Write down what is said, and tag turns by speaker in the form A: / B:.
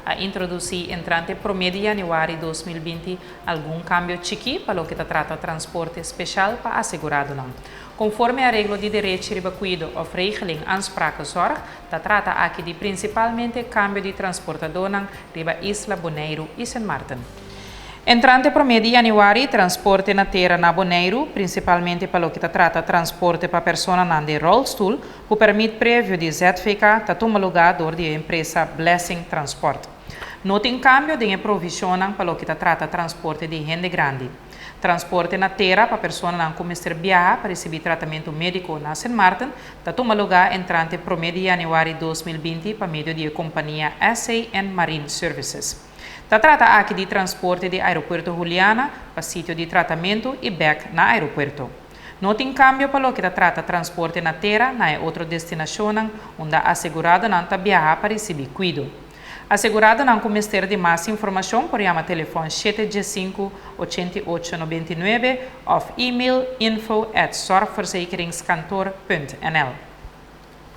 A: a introduzir entrante promedio de januário 2020 algum cambio chiqui para o que trata transporte especial para assegurado não. Conforme a regra de direito ribacuído ou regeling aanspraken zorg, trata aqui de principalmente cambio de transportador não riba Isla Bonaire e Sint Maarten. Entrante promedio de januário, transporte na terra na Bonaire, principalmente para o que trata transporte para pessoas de rolstoel, o permite prévio de ZVK toma lugar door de empresa Blessing Transport. Nota em cambio de provisionam para o que trata transporte de gente grande. Transporte na terra para pessoas que começam a viajar para receber tratamento médico na Sint Maarten, toma lugar entrante promedio de januário 2020 para meio de companhia SAN Marine Services. Trata aqui de transporte de aeroporto Juliana para sítio de tratamento e back na aeroporto. Nota em cambio para o que trata transporte na terra na outra destinação onde a assegurada não está viajar para receber cuidado. Assegurada não começar de mais informação por chamar telefone 785-8899 ou e-mail info@zorgverzekeringskantoor.nl.